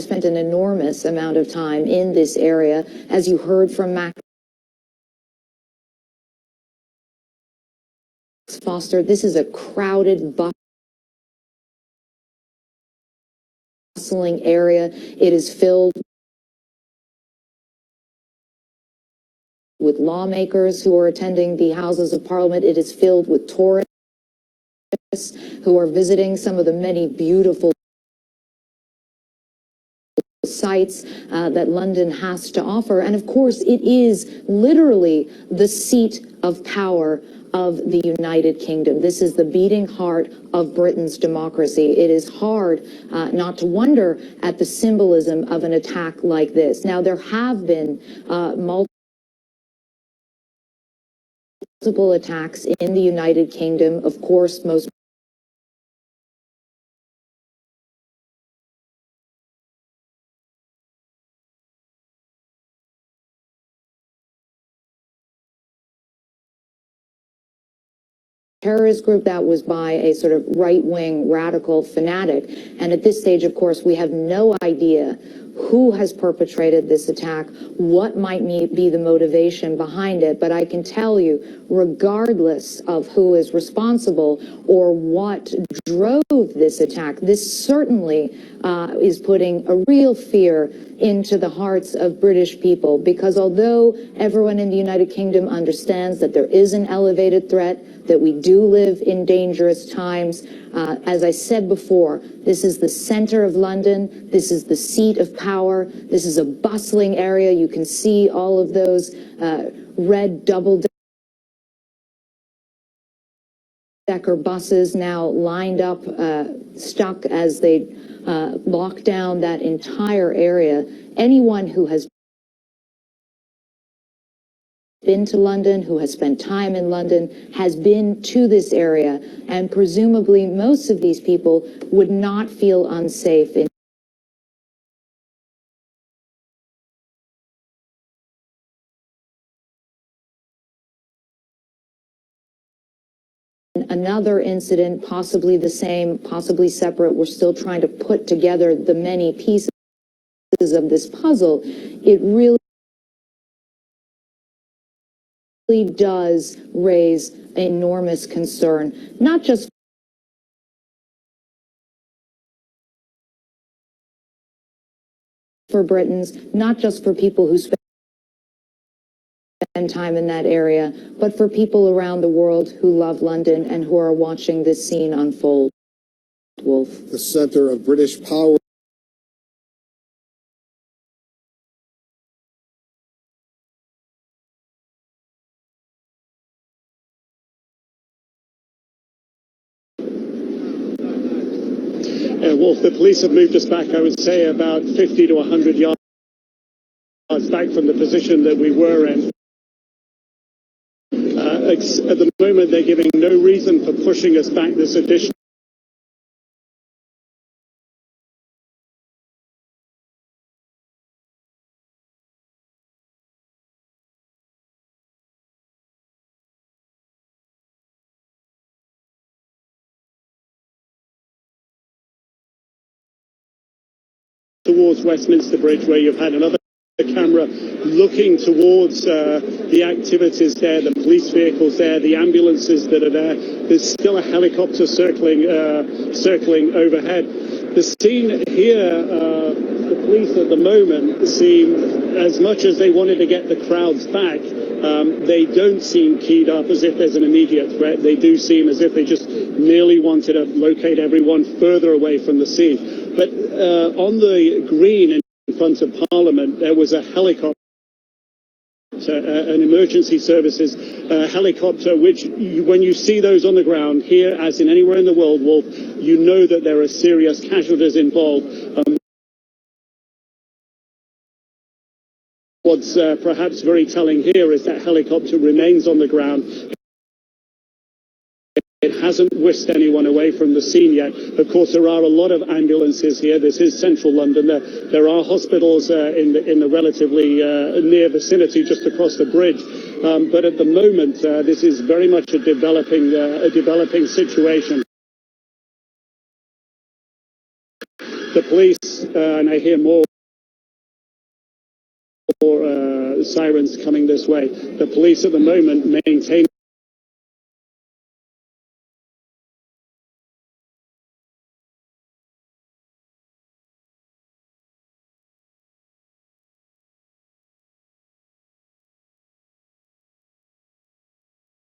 spent an enormous amount of time in this area. As you heard from Max Foster, this is a crowded, bustling area. It is filled with lawmakers who are attending the Houses of Parliament. It is filled with tourists who are visiting some of the many beautiful sites that London has to offer. And of course, it is literally the seat of power of the United Kingdom. This is the beating heart of Britain's democracy. It is hard not to wonder at the symbolism of an attack like this. Now, there have been multiple attacks in the United Kingdom. Of course, most terrorist group that was by a sort of right-wing radical fanatic. And at this stage, of course, we have no idea who has perpetrated this attack, what might be the motivation behind it. But I can tell you, regardless of who is responsible or what drove this attack, this certainly is putting a real fear into the hearts of British people, because although everyone in the United Kingdom understands that there is an elevated threat, that we do live in dangerous times, as I said before, this is the center of London. This is the seat of power. This is a bustling area. You can see all of those red double-decker buses now lined up, stuck as they lock down that entire area. Anyone who has been to London, who has spent time in London, has been to this area, and presumably most of these people would not feel unsafe in another incident, possibly the same, possibly separate. We're still trying to put together the many pieces of this puzzle. It really does raise enormous concern, not just for Britons, not just for people who spend time in that area, but for people around the world who love London and who are watching this scene unfold. Wolf. The center of British power. Wolf, the police have moved us back, I would say, about 50 to 100 yards back from the position that we were in. At the moment, they're giving no reason for pushing us back this additional towards Westminster Bridge, where you've had another camera looking towards the activities there, the police vehicles there, the ambulances that are there. There's still a helicopter circling overhead. The scene here, the police at the moment seem, as much as they wanted to get the crowds back, they don't seem keyed up as if there's an immediate threat. They do seem as if they just merely wanted to locate everyone further away from the scene. But on the green in front of Parliament, there was a helicopter, an emergency services helicopter, which when you see those on the ground here, as in anywhere in the world, Wolf, you know that there are serious casualties involved. What's perhaps very telling here is that helicopter remains on the ground. It hasn't whisked anyone away from the scene yet. Of course, there are a lot of ambulances here. This is central London. There are hospitals in the relatively near vicinity just across the bridge. But at the moment, this is very much a developing situation. The police, and I hear more sirens coming this way. The police at the moment maintain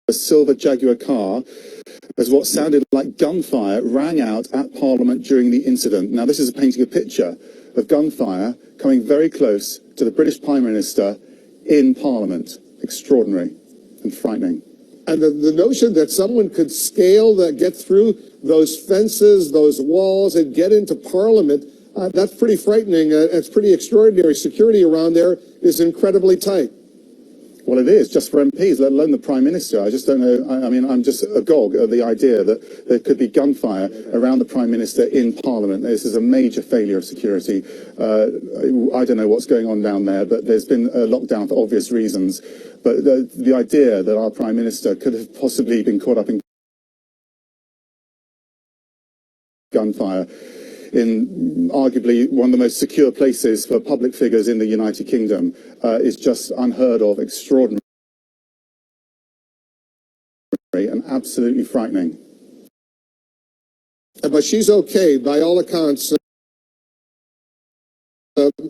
a silver Jaguar car as what sounded like gunfire rang out at Parliament during the incident. Now, this is painting a picture of gunfire coming very close to the British Prime Minister in Parliament. Extraordinary and frightening. And the notion that someone could scale that, get through those fences, those walls, and get into Parliament, that's pretty frightening. It's pretty extraordinary. Security around there is incredibly tight. Well, it is, just for MPs, let alone the Prime Minister. I just don't know. I mean, I'm just agog at the idea that there could be gunfire around the Prime Minister in Parliament. This is a major failure of security. I don't know what's going on down there, but there's been a lockdown for obvious reasons. But the idea that our Prime Minister could have possibly been caught up in gunfire in arguably one of the most secure places for public figures in the United Kingdom is just unheard of, extraordinary and absolutely frightening. But she's okay, by all accounts,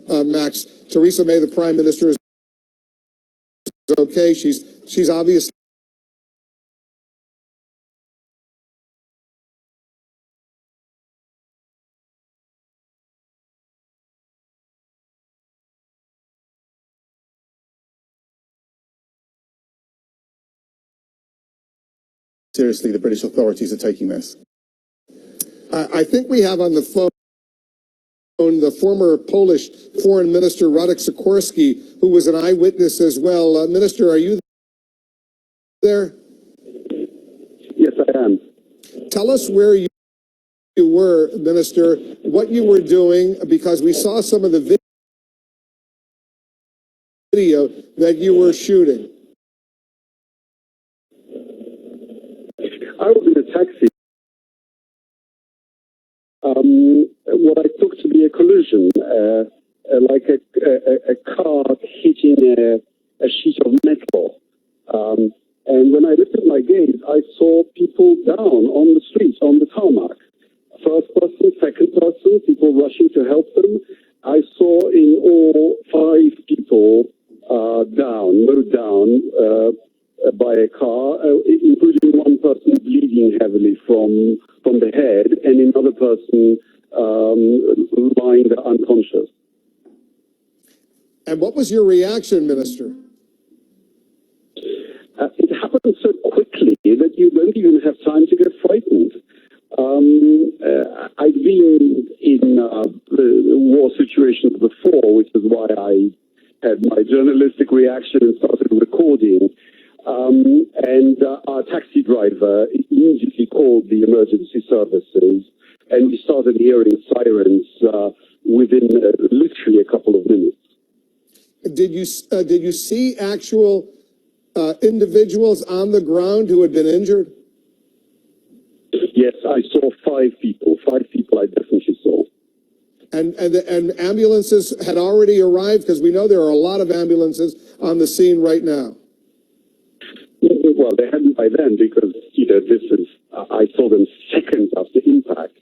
Max. Theresa May, the Prime Minister, is okay. She's obviously Seriously, the British authorities are taking this. I think we have on the phone the former Polish Foreign Minister Radek Sikorski, who was an eyewitness as well. Minister, are you there? Yes, I am. Tell us where you were, Minister, what you were doing, because we saw some of the video that you were shooting. I was in a taxi. What I took to be a collision, like a car hitting a sheet of metal. And when I lifted my gaze, I saw people down on the streets, on the tarmac. First person, second person, people rushing to help them. I saw in all 5 people mowed down by a car, including one person bleeding heavily from the head and another person lying there unconscious. And what was your reaction, Minister? It happened so quickly that you don't even have time to get frightened. I've been in war situations before, which is why I had my journalistic reaction and started recording. And our taxi driver immediately called the emergency services, and we started hearing sirens within literally a couple of minutes. Did you see actual individuals on the ground who had been injured? Yes, I saw 5 people. 5 people I definitely saw. And ambulances had already arrived, because we know there are a lot of ambulances on the scene right now. Well, they hadn't by then, because this is I saw them seconds after impact.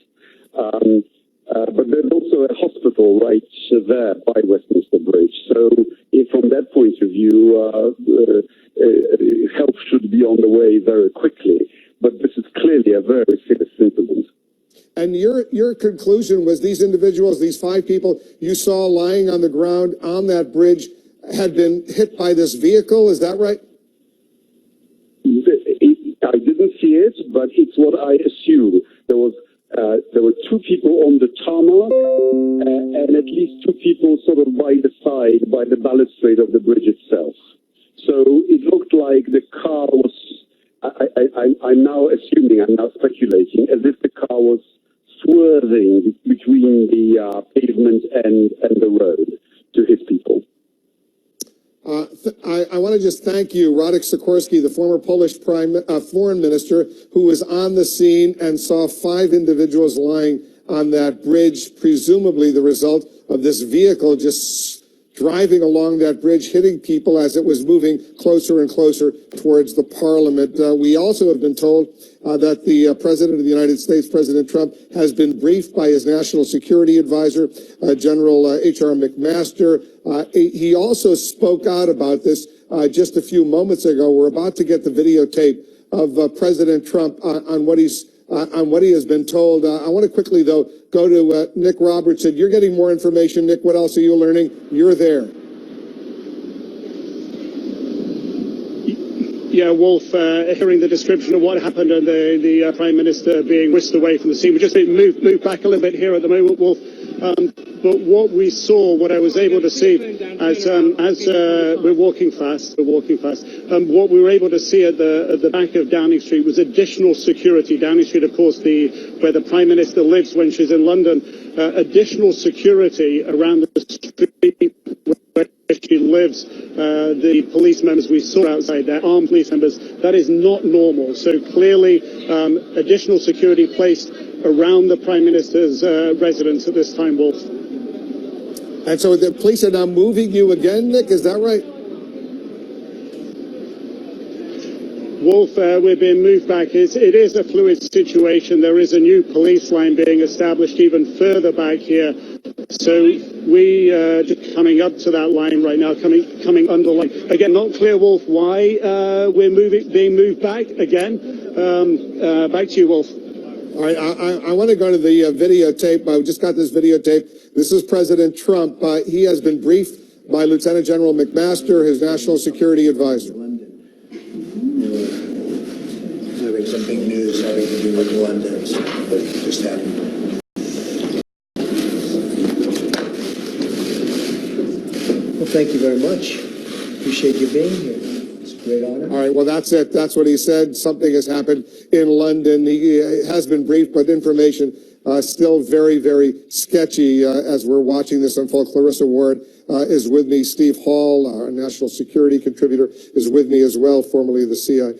But there's also a hospital right there by Westminster Bridge. So from that point of view, help should be on the way very quickly. But this is clearly a very serious incident. And your conclusion was these individuals, these 5 people you saw lying on the ground on that bridge, had been hit by this vehicle. Is that right? I didn't see it, but it's what I assume. There were 2 people on the tarmac, and at least 2 people sort of by the side, by the balustrade of the bridge itself. So it looked like the car was, I'm now assuming, I'm now speculating, as if the car was swerving between the pavement and the road to hit people. I want to just thank you, Radek Sikorski, the former Polish foreign minister, who was on the scene and saw 5 individuals lying on that bridge, presumably the result of this vehicle just driving along that bridge, hitting people as it was moving closer and closer towards the Parliament. We also have been told that the President of the United States, President Trump, has been briefed by his National Security Advisor, General H.R. McMaster. He also spoke out about this just a few moments ago. We're about to get the videotape of President Trump on what he has been told. I want to quickly, though, go to Nick Robertson. You're getting more information. Nick, what else are you learning? You're there. Yeah, Wolf, hearing the description of what happened and the Prime Minister being whisked away from the scene. We just moved back a little bit here at the moment, Wolf. But what we saw, what I was able to see, as we're walking fast, what we were able to see at the back of Downing Street was additional security. Downing Street, of course, where the Prime Minister lives when she's in London, additional security around the street where she lives. The police members we saw outside there, armed police members, that is not normal. So clearly, additional security placed around the Prime Minister's residence at this time, Wolf. And so the police are now moving you again, Nick, is that right? Wolf, we're being moved back. It is a fluid situation. There is a new police line being established even further back here. So we just coming up to that line right now, coming under line. Again, not clear, Wolf, why we're being moved back again. Back to you, Wolf. All right, I want to go to the videotape. I just got this videotape. This is President Trump. He has been briefed by Lieutenant General McMaster, his National Security Advisor. Having some big news having to do with London, but it just happened. Well, thank you very much. Appreciate you being here. It's a great honor. All right, well, that's it. That's what he said. Something has happened in London. He has been briefed, but information still very, very sketchy as we're watching this unfold. Clarissa Ward is with me. Steve Hall, our national security contributor, is with me as well, formerly of the CIA.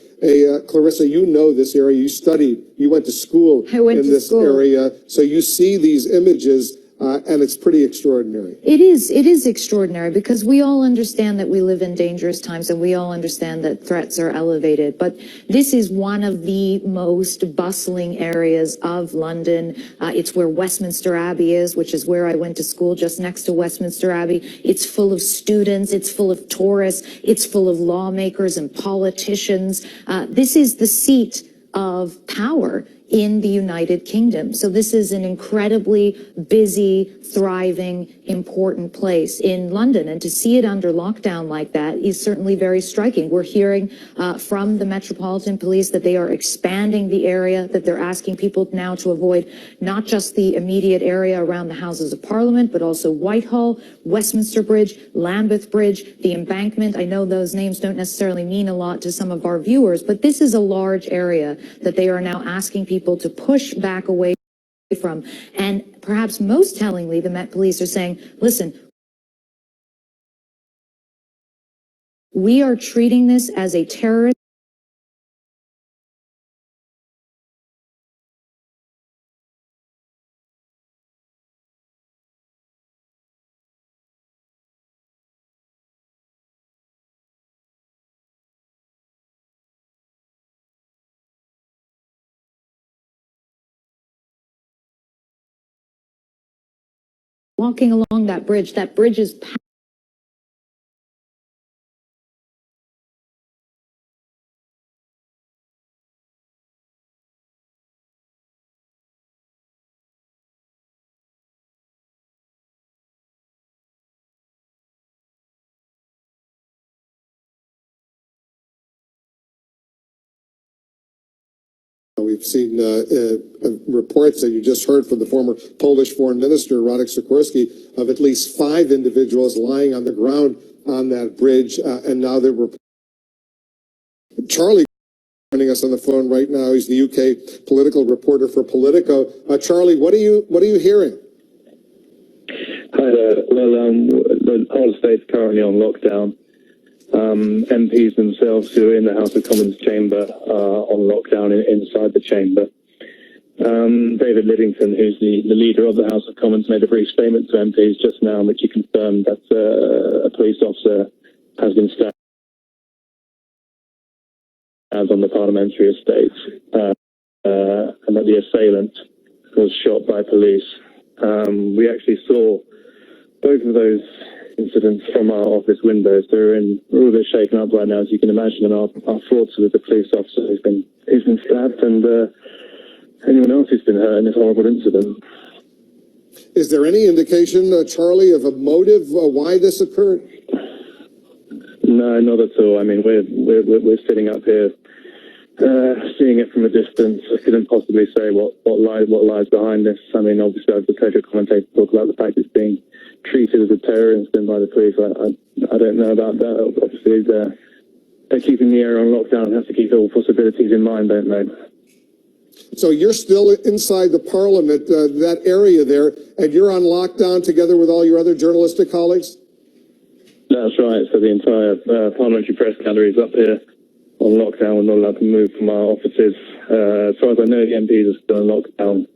Clarissa, you know this area. You studied. You went to school in this area. So you see these images. And it's pretty extraordinary. It is extraordinary because we all understand that we live in dangerous times and we all understand that threats are elevated. But this is one of the most bustling areas of London. It's where Westminster Abbey is, which is where I went to school, just next to Westminster Abbey. It's full of students. It's full of tourists. It's full of lawmakers and politicians. This is the seat of power in the United Kingdom. So this is an incredibly busy, thriving, important place in London. And to see it under lockdown like that is certainly very striking. We're hearing from the Metropolitan Police that they are expanding the area, that they're asking people now to avoid not just the immediate area around the Houses of Parliament, but also Whitehall, Westminster Bridge, Lambeth Bridge, the Embankment. I know those names don't necessarily mean a lot to some of our viewers, but this is a large area that they are now asking people to push back away from. And perhaps most tellingly, the Met Police are saying, listen, we are treating this as a terrorist walking along that bridge. That bridge is We've seen reports that you just heard from the former Polish foreign minister, Radek Sikorski, of at least 5 individuals lying on the ground on that bridge. And now that we're... Charlie joining us on the phone right now. He's the UK political reporter for Politico. Charlie, what are you hearing? Hi there. Well, the whole state's currently on lockdown. MPs themselves who are in the House of Commons chamber are on lockdown inside the chamber. David Livingston, who's the leader of the House of Commons, made a brief statement to MPs just now in which he confirmed that a police officer has been stabbed on the parliamentary estate, and that the assailant was shot by police. We actually saw both of those incidents from our office windows. We're all a bit shaken up right now, as you can imagine, and our thoughts are with the police officer who's been stabbed, and anyone else who's been hurt in this horrible incident. Is there any indication, Charlie, of a motive why this occurred? No, not at all. I mean, we're sitting up here, seeing it from a distance. I couldn't possibly say what lies behind this. I mean, obviously, I have the pleasure of commentating talk about the fact it's being treated as a terror incident by the police. I don't know about that. Obviously, they're keeping the area on lockdown and have to keep all possibilities in mind, don't they? So you're still inside the Parliament, that area there, and you're on lockdown together with all your other journalistic colleagues? That's right. So the entire parliamentary press gallery is up here on lockdown. We're not allowed to move from our offices. As far as I know, the MPs are still in lockdown.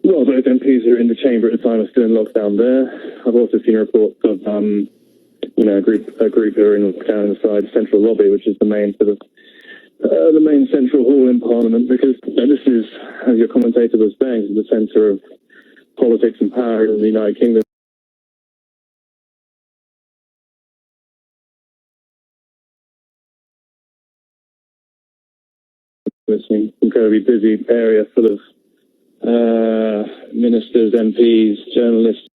Well, those MPs who are in the chamber at the time are still in lockdown there. I've also seen reports of, a group who are in lockdown inside Central Lobby, which is the main sort of the main central hall in Parliament, because this is, as your commentator was saying, the centre of politics and power in the United Kingdom. It's an incredibly busy area full of ministers, MPs, journalists.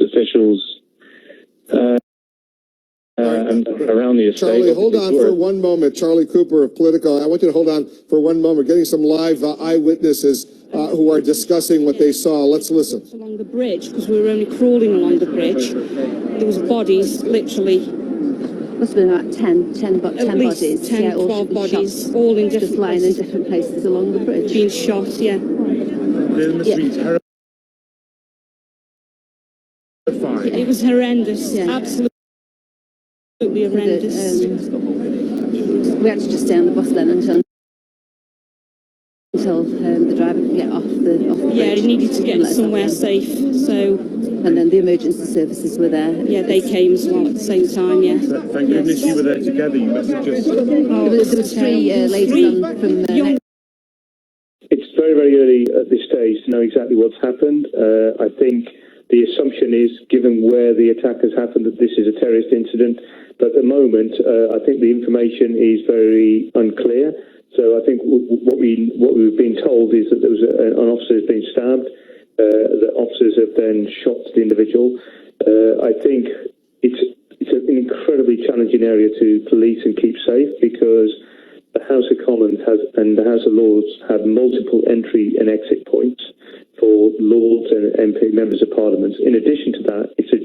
Officials and around the estate. Charlie, hold on for one moment. Charlie Cooper of Politico. I want you to hold on for one moment. We're getting some live eyewitnesses who are discussing what they saw. Let's listen. Along the bridge, because we were only crawling along the bridge. There was bodies, literally. Must have been about 10 bodies. 10, 12 bodies, shot, all in different lying places. in different places along the bridge. Being shot, yeah. It was horrendous, absolutely horrendous. We had to just stay on the bus then until the driver could get off the bridge. Yeah, he needed to get somewhere safe, so... And then the emergency services were there. Yeah, they came as well at the same time, yeah. Thank goodness you were there together. You must have just... There was three ladies on from... It's very, very early at this stage to know exactly what's happened. I think the assumption is, given where the attack has happened, that this is a terrorist incident. But at the moment, I think the information is very unclear. So I think what we've been told is that there was an officer has been stabbed. The officers have then shot the individual. I think it's an incredibly challenging area to police and keep safe, because the House of Commons and the House of Lords have multiple entry and exit points for Lords and MP members of Parliament. In addition to that, it's a